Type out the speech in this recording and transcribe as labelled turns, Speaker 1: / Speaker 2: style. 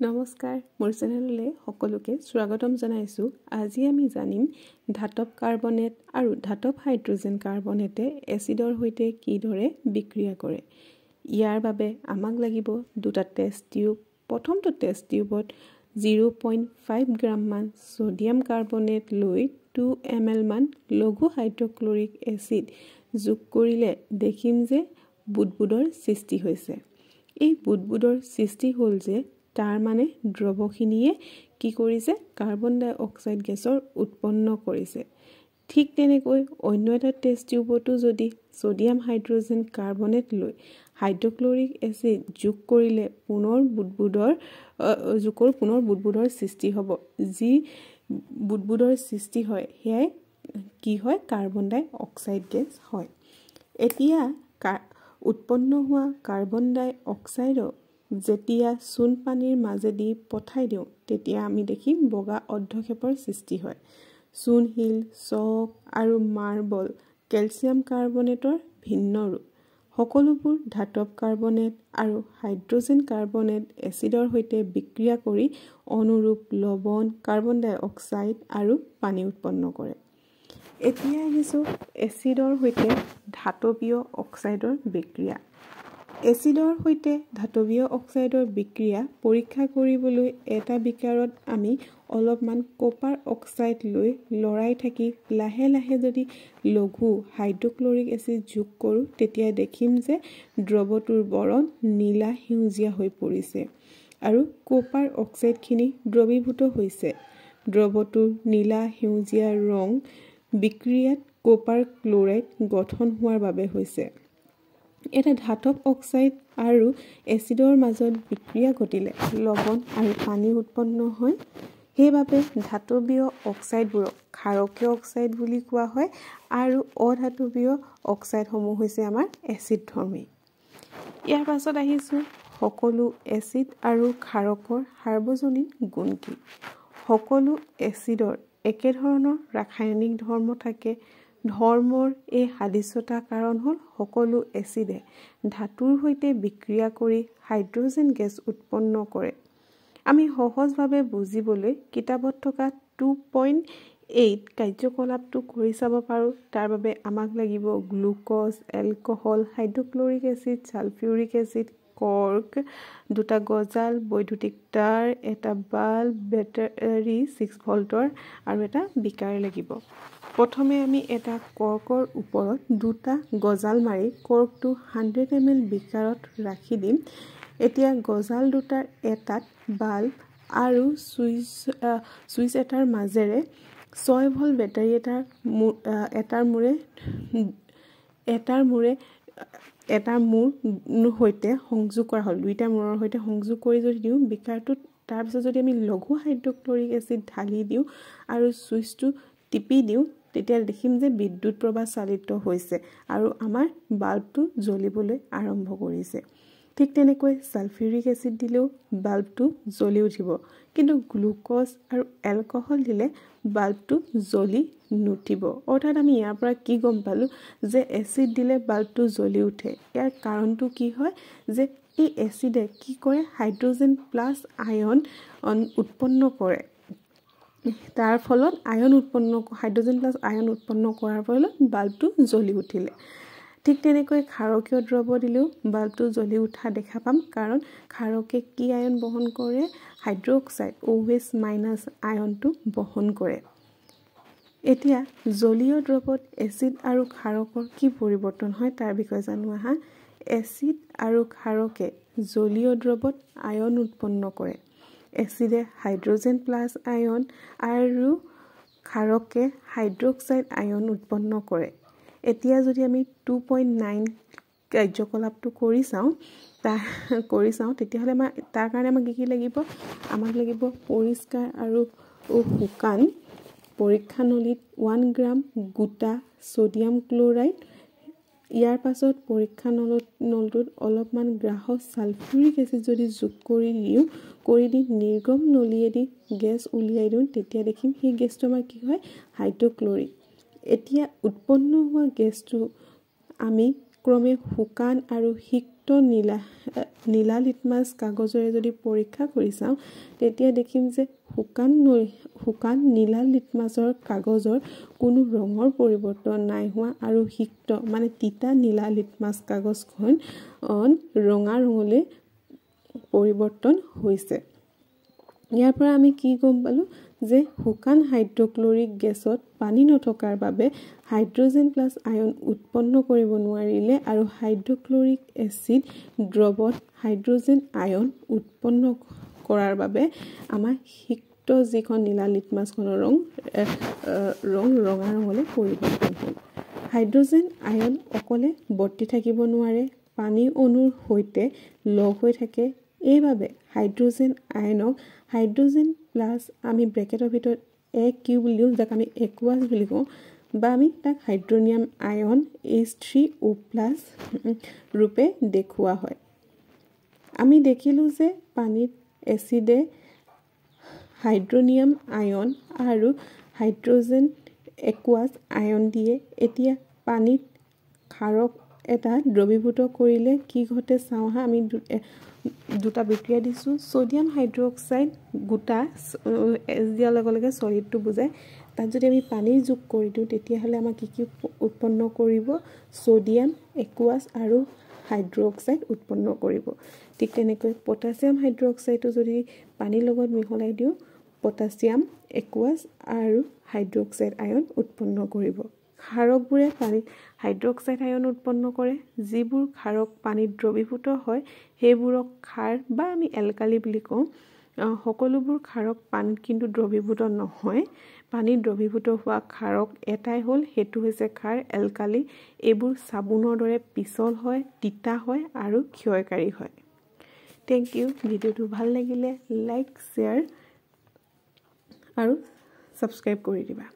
Speaker 1: নমস্কাৰ মোৰ চেনেললৈ সকলোকে স্বাগতম জনাইছো। আজি আমি জানিম ধাতব কাৰ্বনেট আৰু ধাতব হাইড্ৰজেন কাৰ্বনেটে এচিডৰ সৈতে কিদৰে বিক্ৰিয়া কৰে। ইয়াৰ বাবে আমাক লাগিব দুটা টেষ্ট টিউব। প্ৰথমটো টেষ্ট টিউবত 0.5 গ্ৰাম মান সোডিয়াম কাৰ্বনেট লৈ 2 ml মান লঘু হাইড্ৰক্লৰিক এচিড যোগ কৰিলে দেখিম যে বুদবুদৰ সৃষ্টি হৈছে। এই বুদবুদৰ সৃষ্টি হ'ল যে তাৰ মানে দ্ৰৱখিনিয়ে কি কৰিছে কাৰ্বন ডাই অক্সাইড গেছৰ উৎপন্ন কৰিছে। ঠিক তেনেকৈ অন্য এটা টেষ্ট টিউবতো যদি সোডিয়াম হাইড্ৰজেন কাৰ্বনেট লৈ হাইড্ৰক্লৰিক এচিড যোগ কৰিলে পুনৰ বুদবুদৰ সৃষ্টি হ'ব। যি বুদবুদৰ সৃষ্টি হয় সেয়াই কি হয় কাৰ্বন ডাই অক্সাইড গেছ হয়। এতিয়া উৎপন্ন হোৱা কাৰ্বন ডাই অক্সাইডক যেতিয়া চূণ পানীৰ মাজেদি পঠাই দিওঁ তেতিয়া আমি দেখিম বগা অৰ্ধক্ষেপৰ সৃষ্টি হয়। চূণশিল, চক আৰু মাৰ্বল কেলছিয়াম কাৰ্বনেটৰ ভিন্ন ৰূপ। সকলোবোৰ ধাতব কাৰ্বনেট আৰু হাইড্ৰজেন কাৰ্বনেট এচিডৰ সৈতে বিক্ৰিয়া কৰি অনুৰূপ লৱণ, কাৰ্বন ডাই অক্সাইড আৰু পানী উৎপন্ন কৰে। এতিয়া আহিছোঁ এচিডৰ সৈতে ধাতৱীয় অক্সাইডৰ বিক্ৰিয়া। এচিডৰ সৈতে ধাতৱীয় অক্সাইডৰ বিক্ৰিয়া পৰীক্ষা কৰিবলৈ এটা বিকাৰত আমি অলপমান কপাৰ অক্সাইড লৈ লৰাই থাকি লাহে লাহে যদি লঘু হাইড্ৰক্লৰিক এচিড যোগ কৰোঁ তেতিয়া দেখিম যে দ্ৰৱটোৰ বৰণ নীলা সেউজীয়া হৈ পৰিছে আৰু কপাৰ অক্সাইডখিনি দ্ৰৱীভূত হৈছে। দ্ৰৱটোৰ নীলা সেউজীয়া ৰং বিক্ৰিয়াত কপাৰ ক্লৰাইড গঠন হোৱাৰ বাবে হৈছে। এটা ধাতব অক্সাইড আৰু এচিডৰ মাজত বিক্ৰিয়া ঘটিলে লৱণ আৰু পানী উৎপন্ন হয়। সেইবাবে ধাতৱীয় অক্সাইডবোৰক ক্ষাৰকীয় অক্সাইড বুলি কোৱা হয় আৰু অধাতৱীয় অক্সাইডসমূহ হৈছে আমাৰ এচিডধৰ্মী। ইয়াৰ পাছত আহিছোঁ সকলো এচিড আৰু ক্ষাৰকৰ সাৰ্বজনীন গুণ কি। সকলো এচিডৰ একেধৰণৰ ৰাসায়নিক ধৰ্ম থাকে। ধৰ্মৰ এই সাদৃশ্যতা কাৰণ হ'ল সকলো এচিডে ধাতুৰ সৈতে বিক্ৰিয়া কৰি হাইড্ৰজেন গেছ উৎপন্ন কৰে। আমি সহজভাৱে বুজিবলৈ কিতাপত থকা 2.8 কাৰ্যকলাপটো কৰি চাব পাৰোঁ। তাৰ বাবে আমাক লাগিব glucose, alcohol, hydrochloric acid, sulphuric acid, cork, দুটা গজাল, বৈদ্যুতিক তাঁৰ, এটা বাল্ব, বেটাৰী 6 ভল্টৰ আৰু এটা বিকাৰ লাগিব। প্ৰথমে আমি এটা কৰ্কৰ ওপৰত দুটা গজাল মাৰি কৰ্কটো 100 ml বিকাৰত ৰাখি দিম। এতিয়া গজাল দুটাৰ এটাত বাল্ব আৰু সুইচ এটাৰ মাজেৰে 6 ভল্ট বেটাৰী এটাৰ মূৰ সৈতে সংযোগ কৰা হ'ল। দুইটা মূৰৰ সৈতে সংযোগ কৰি যদি দিওঁ বিকাৰটোত, তাৰপিছত যদি আমি লঘু হাইড্ৰক্লৰিক এচিড ঢালি দিওঁ আৰু চুইচটো টিপি দিওঁ তেতিয়া দেখিম যে বিদ্যুৎ প্ৰবাহ চালিত হৈছে আৰু আমাৰ বাল্বটো জ্বলিবলৈ আৰম্ভ কৰিছে। ঠিক তেনেকৈ ছালফিউৰিক এচিড দিলেও বাল্বটো জ্বলি উঠিব, কিন্তু গ্লুকজ আৰু এলকহল দিলে বাল্বটো জ্বলি নুঠিব। অৰ্থাৎ আমি ইয়াৰ পৰা কি গম পালোঁ যে এচিড দিলে বাল্বটো জ্বলি উঠে। ইয়াৰ কাৰণটো কি হয় যে এই এচিডে কি কৰে হাইড্ৰজেন প্লাছ আয়ন উৎপন্ন কৰে। তাৰ ফলত হাইড্ৰজেন প্লাছ আয়ন উৎপন্ন কৰাৰ ফলত বাল্বটো জ্বলি উঠিলে। ঠিক তেনেকৈ ক্ষাৰকীয় দ্ৰৱ দিলেও বাল্বটো জ্বলি উঠা দেখা পাম, কাৰণ ক্ষাৰকে কি আয়ন বহন কৰে হাইড্ৰক্সাইড OH- আয়নটো বহন কৰে। এতিয়া জলীয় দ্ৰৱত এচিড আৰু ক্ষাৰকৰ কি পৰিৱৰ্তন হয় তাৰ বিষয়ে জানো আহা। এচিড আৰু ক্ষাৰকে জলীয় দ্ৰৱত আয়ন উৎপন্ন কৰে। এচিডে হাইড্ৰজেন প্লাছ আয়ন আৰু ক্ষাৰকে হাইড্ৰক্সাইড আয়ন উৎপন্ন কৰে। এতিয়া যদি আমি 2.9 কাৰ্যকলাপটো কৰি চাওঁ তেতিয়াহ'লে তাৰ কাৰণে আমাক কি লাগিব, আমাক লাগিব পৰিষ্কাৰ আৰু শুকান পৰীক্ষানলীত 1 গ্ৰাম গোটা সোডিয়াম ক্লৰাইড। ইয়াৰ পাছত পৰীক্ষা নলটোত অলপমান গ্ৰাহক ছালফিউৰিক এচিড যদি যোগ কৰি দি নিৰ্গম নলীয়েদি গেছ উলিয়াই দিওঁ তেতিয়া দেখিম সেই গেছটো আমাৰ কি হয় হাইড্ৰক্লৰিক। এতিয়া উৎপন্ন হোৱা গেছটো আমি ক্ৰমে শুকান আৰু শুদ্ধ নীলা লিটমাছ কাগজৰে যদি পৰীক্ষা কৰি চাওঁ তেতিয়া দেখিম যে শুকান নীলা লিটমাছৰ কাগজৰ কোনো ৰঙৰ পৰিৱৰ্তন নাই হোৱা আৰু সিক্ত মানে তিতা নীলা লিটমাছ কাগজখন ৰঙা ৰঙলৈ পৰিৱৰ্তন হৈছে। ইয়াৰ পৰা আমি কি গম পালোঁ যে শুকান হাইড্ৰক্লৰিক গেছত পানী নথকাৰ বাবে হাইড্ৰজেন প্লাছ আয়ন উৎপন্ন কৰিব নোৱাৰিলে আৰু হাইড্ৰক্লৰিক এচিড দ্ৰৱত হাইড্ৰজেন আয়ন উৎপন্ন কৰাৰ বাবে আমাৰ সিক্ত যিখন নীলা লিটমাছখনৰ ৰং ৰঙা ৰঙলৈ পৰিৱৰ্তন হ'ল। হাইড্ৰজেন আয়ন অকলে বৰ্তি থাকিব নোৱাৰে, পানী অণুৰ সৈতে লগ হৈ থাকে। এইবাবে হাইড্ৰজেন আয়নক হাইড্ৰজেন প্লাছ আমি ব্ৰেকেটৰ ভিতৰত AQ বুলি দিওঁ, যাক আমি একুৱাছ বুলি কওঁ, বা আমি তাক হাইড্ৰনিয়াম আয়ন H3O+ ৰূপে দেখুওৱা হয়। আমি দেখিলোঁ যে পানীত এচিডে হাইড্ৰনিয়াম আয়ন আৰু হাইড্ৰজেন একুৱাছ আয়ন দিয়ে। এতিয়া পানীত ক্ষাৰক এটা দ্ৰৱীভূত কৰিলে কি ঘটে চাওঁ হা। আমি দুটা বিক্ৰিয়া দিছোঁ। ছ'ডিয়াম হাইড্ৰক্সাইড গোটা এছ দিয়াৰ লগে লগে চলিডটো বুজায়। তাত যদি আমি পানী যোগ কৰি দিওঁ তেতিয়াহ'লে আমাক কি উৎপন্ন কৰিব? ছ'ডিয়াম একুৱাছ আৰু হাইড্ৰক্সাইড উৎপন্ন কৰিব। ঠিক তেনেকৈ পটাছিয়াম হাইড্ৰক্সাইডটো যদি পানীৰ লগত মিহলাই দিওঁ পটাছিয়াম একুৱাছ আৰু হাইড্ৰক্সাইড আয়ন উৎপন্ন কৰিব। ক্ষাৰকবোৰে পানীত হাইড্ৰক্সাইড আয়ন উৎপন্ন কৰে। যিবোৰ ক্ষাৰক পানীত দ্ৰৱীভূত হয় সেইবোৰক ক্ষাৰ বা আমি এলকালি বুলি কওঁ। সকলোবোৰ ক্ষাৰক পানীত কিন্তু দ্ৰৱীভূত নহয়। পানীত দ্ৰৱীভূত হোৱা ক্ষাৰক এটাই হ'ল, সেইটো হৈছে ক্ষাৰ এলকালি। এইবোৰ চাবোনৰ দৰে পিছল হয়, তিতা হয় আৰু ক্ষয়কাৰী হয়। Thank you. ভিডিঅ'টো ভাল লাগিলে লাইক, শ্বেয়াৰ আৰু ছাবস্ক্ৰাইব কৰি দিবা।